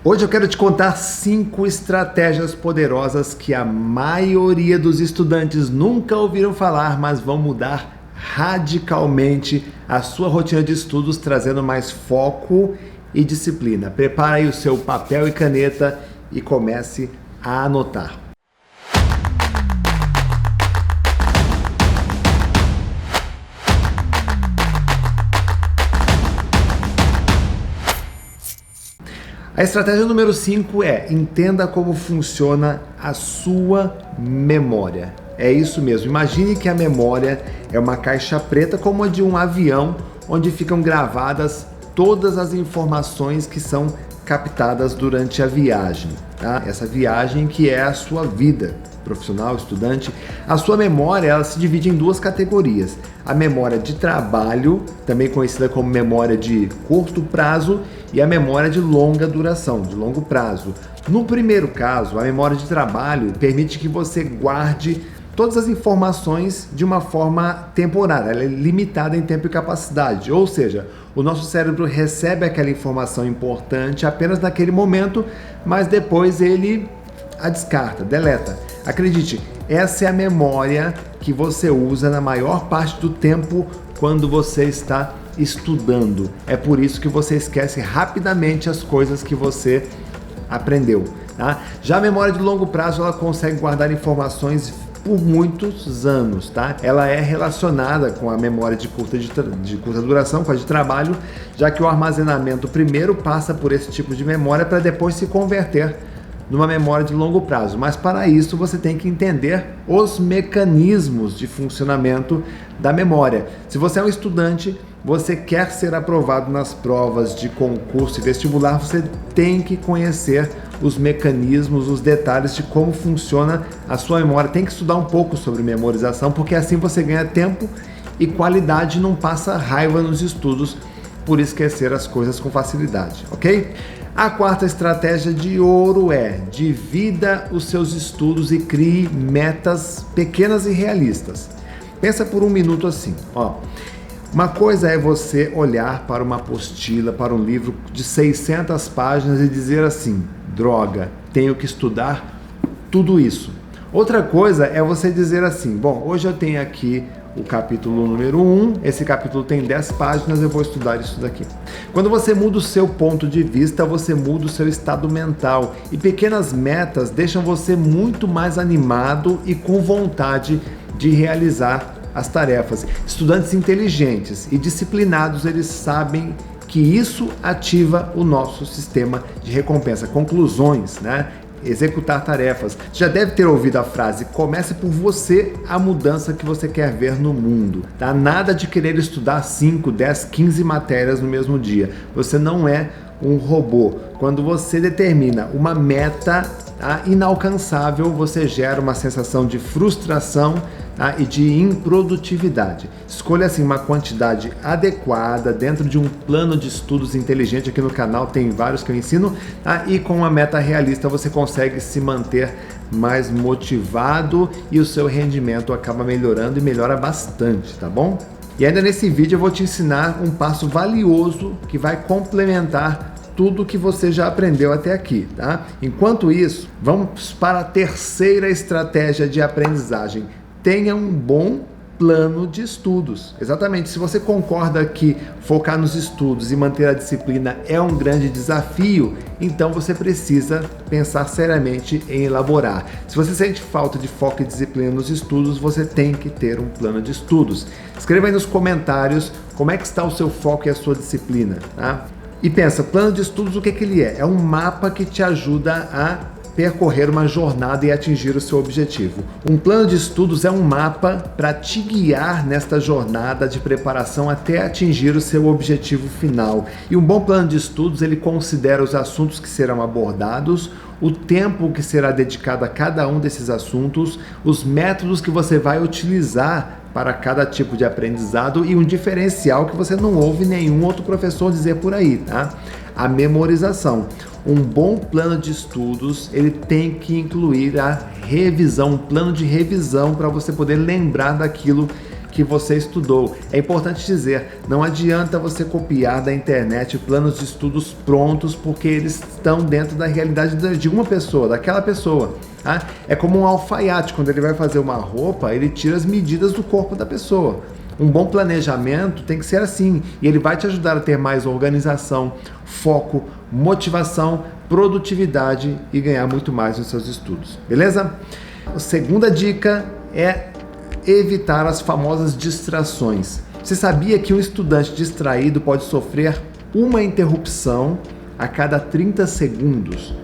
Hoje eu quero te contar 5 estratégias poderosas que a maioria dos estudantes nunca ouviram falar, mas vão mudar radicalmente a sua rotina de estudos, trazendo mais foco e disciplina. Prepara aí o seu papel e caneta e comece a anotar. A estratégia número 5 é: entenda como funciona a sua memória. É isso mesmo, imagine que a memória é uma caixa preta como a de um avião, onde ficam gravadas todas as informações que são captadas durante a viagem, tá? Essa viagem que é a sua vida profissional, estudante. A sua memória, ela se divide em 2 categorias: a memória de trabalho, também conhecida como memória de curto prazo, e a memória de longa duração, de longo prazo. No primeiro caso, a memória de trabalho permite que você guarde todas as informações de uma forma temporária, ela é limitada em tempo e capacidade, ou seja, o nosso cérebro recebe aquela informação importante apenas naquele momento, mas depois ele a descarta, deleta. Acredite, essa é a memória que você usa na maior parte do tempo quando você está estudando. É por isso que você esquece rapidamente as coisas que você aprendeu, tá? Já a memória de longo prazo, ela consegue guardar informações por muitos anos, tá? Ela é relacionada com a memória de curta duração, com a de trabalho, já que o armazenamento primeiro passa por esse tipo de memória para depois se converter numa memória de longo prazo. Mas para isso você tem que entender os mecanismos de funcionamento da memória. Se você é um estudante, você quer ser aprovado nas provas de concurso e vestibular, você tem que conhecer os mecanismos, os detalhes de como funciona a sua memória. Tem que estudar um pouco sobre memorização, porque assim você ganha tempo e qualidade, não passa raiva nos estudos por esquecer as coisas com facilidade, ok? A 4ª estratégia de ouro é: divida os seus estudos e crie metas pequenas e realistas. Pensa por um minuto assim, ó. Uma coisa é você olhar para uma apostila, para um livro de 600 páginas e dizer assim: droga, tenho que estudar tudo isso. Outra coisa é você dizer assim: bom, hoje eu tenho aqui o capítulo número 1, esse capítulo tem 10 páginas, eu vou estudar isso daqui. Quando você muda o seu ponto de vista, você muda o seu estado mental, e pequenas metas deixam você muito mais animado e com vontade de realizar as tarefas. Estudantes inteligentes e disciplinados, eles sabem que isso ativa o nosso sistema de recompensa. Conclusões, né? Executar tarefas. Já deve ter ouvido a frase: comece por você a mudança que você quer ver no mundo, tá? Nada de querer estudar 5, 10, 15 matérias no mesmo dia. Você não é um robô. Quando você determina uma meta inalcançável, você gera uma sensação de frustração e de improdutividade. Escolha assim uma quantidade adequada dentro de um plano de estudos inteligente. Aqui no canal tem vários que eu ensino, e com uma meta realista você consegue se manter mais motivado e o seu rendimento acaba melhorando e melhora bastante, tá bom? E ainda nesse vídeo eu vou te ensinar um passo valioso que vai complementar tudo que você já aprendeu até aqui, tá? Enquanto isso, vamos para a 3ª estratégia de aprendizagem: tenha um bom plano de estudos. Exatamente, se você concorda que focar nos estudos e manter a disciplina é um grande desafio, então você precisa pensar seriamente em elaborar. Se você sente falta de foco e disciplina nos estudos, você tem que ter um plano de estudos. Escreva aí nos comentários como é que está o seu foco e a sua disciplina, tá? E pensa, plano de estudos, o que ele é? É um mapa que te ajuda a percorrer uma jornada e atingir o seu objetivo. Um plano de estudos é um mapa para te guiar nesta jornada de preparação até atingir o seu objetivo final. E um bom plano de estudos, ele considera os assuntos que serão abordados, o tempo que será dedicado a cada um desses assuntos, os métodos que você vai utilizar para cada tipo de aprendizado e um diferencial que você não ouve nenhum outro professor dizer por aí, tá? A memorização. Um bom plano de estudos, ele tem que incluir a revisão, um plano de revisão para você poder lembrar daquilo que você estudou. É importante dizer, não adianta você copiar da internet planos de estudos prontos, porque eles estão dentro da realidade de uma pessoa, daquela pessoa. Tá? É como um alfaiate, quando ele vai fazer uma roupa, ele tira as medidas do corpo da pessoa. Um bom planejamento tem que ser assim, e ele vai te ajudar a ter mais organização, foco, motivação, produtividade e ganhar muito mais nos seus estudos, beleza? A segunda dica é evitar as famosas distrações. Você sabia que um estudante distraído pode sofrer uma interrupção a cada 30 segundos?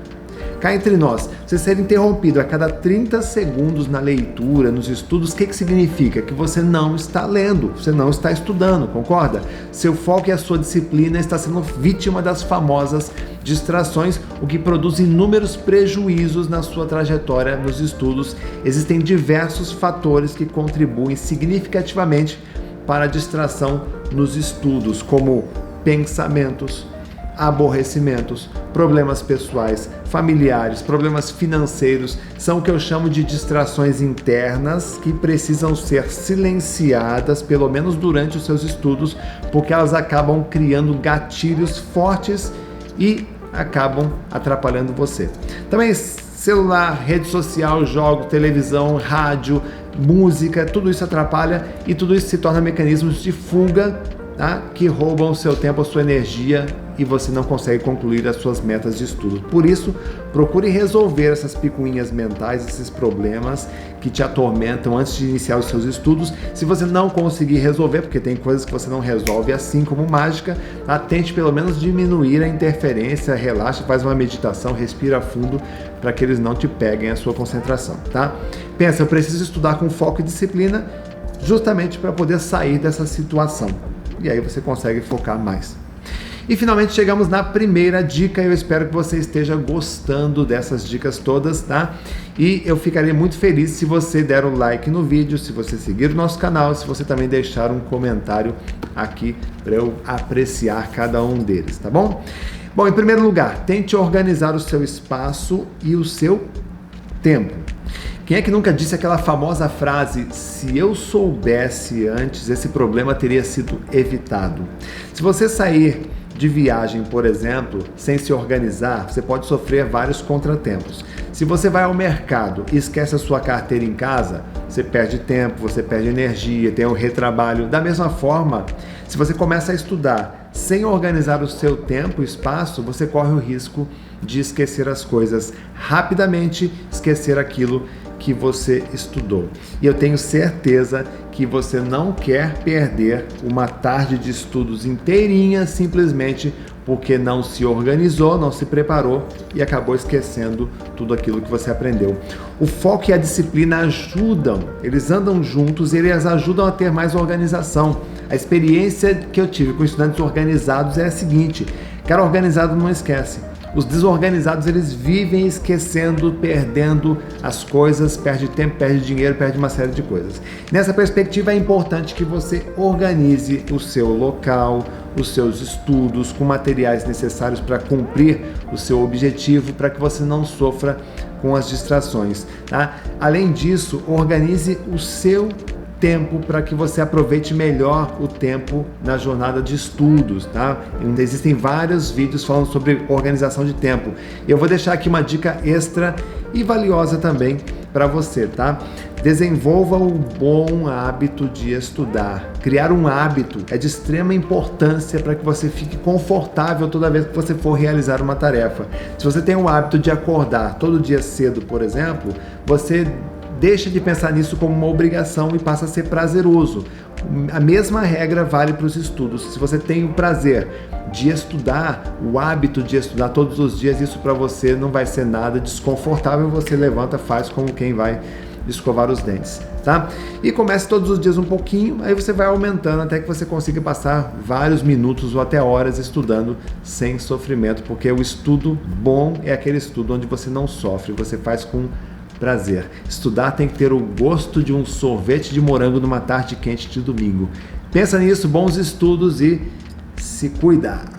Cá entre nós, você ser interrompido a cada 30 segundos na leitura, nos estudos, o que significa? Que você não está lendo, você não está estudando, concorda? Seu foco e a sua disciplina está sendo vítima das famosas distrações, o que produz inúmeros prejuízos na sua trajetória nos estudos. Existem diversos fatores que contribuem significativamente para a distração nos estudos, como pensamentos, aborrecimentos, problemas pessoais, familiares, problemas financeiros, são o que eu chamo de distrações internas que precisam ser silenciadas, pelo menos durante os seus estudos, porque elas acabam criando gatilhos fortes e acabam atrapalhando você. Também celular, rede social, jogo, televisão, rádio, música, tudo isso atrapalha e tudo isso se torna mecanismos de fuga, tá? Que roubam o seu tempo, a sua energia e você não consegue concluir as suas metas de estudo. Por isso, procure resolver essas picuinhas mentais, esses problemas que te atormentam antes de iniciar os seus estudos. Se você não conseguir resolver, porque tem coisas que você não resolve assim como mágica, tente pelo menos diminuir a interferência, relaxa, faz uma meditação, respira fundo para que eles não te peguem a sua concentração, tá? Pensa, eu preciso estudar com foco e disciplina justamente para poder sair dessa situação. E aí você consegue focar mais. E finalmente chegamos na primeira dica. Eu espero que você esteja gostando dessas dicas todas, tá? E eu ficaria muito feliz se você der um like no vídeo, se você seguir o nosso canal, se você também deixar um comentário aqui para eu apreciar cada um deles, tá bom? Bom, em primeiro lugar, tente organizar o seu espaço e o seu tempo. Quem é que nunca disse aquela famosa frase, se eu soubesse antes, esse problema teria sido evitado? Se você sair de viagem, por exemplo, sem se organizar, você pode sofrer vários contratempos. Se você vai ao mercado e esquece a sua carteira em casa, você perde tempo, você perde energia, tem um retrabalho. Da mesma forma, se você começa a estudar sem organizar o seu tempo e espaço, você corre o risco de esquecer as coisas rapidamente, esquecer aquilo que você estudou. E eu tenho certeza que você não quer perder uma tarde de estudos inteirinha simplesmente porque não se organizou, não se preparou e acabou esquecendo tudo aquilo que você aprendeu. O foco e a disciplina ajudam, eles andam juntos e eles ajudam a ter mais organização. A experiência que eu tive com estudantes organizados é a seguinte: cara organizado não esquece. Os desorganizados, eles vivem esquecendo, perdendo as coisas, perde tempo, perde dinheiro, perde uma série de coisas. Nessa perspectiva, é importante que você organize o seu local, os seus estudos, com materiais necessários para cumprir o seu objetivo, para que você não sofra com as distrações, tá? Além disso, organize o seu tempo para que você aproveite melhor o tempo na jornada de estudos, tá? Existem vários vídeos falando sobre organização de tempo. Eu vou deixar aqui uma dica extra e valiosa também para você, tá? Desenvolva o bom hábito de estudar. Criar um hábito é de extrema importância para que você fique confortável toda vez que você for realizar uma tarefa. Se você tem o hábito de acordar todo dia cedo, por exemplo, você deixa de pensar nisso como uma obrigação e passa a ser prazeroso. A mesma regra vale para os estudos. Se você tem o prazer de estudar, o hábito de estudar todos os dias, isso para você não vai ser nada desconfortável. Você levanta, faz como quem vai escovar os dentes, tá? E comece todos os dias um pouquinho, aí você vai aumentando até que você consiga passar vários minutos ou até horas estudando sem sofrimento, porque o estudo bom é aquele estudo onde você não sofre, você faz com prazer. Estudar tem que ter o gosto de um sorvete de morango numa tarde quente de domingo. Pensa nisso, bons estudos e se cuida!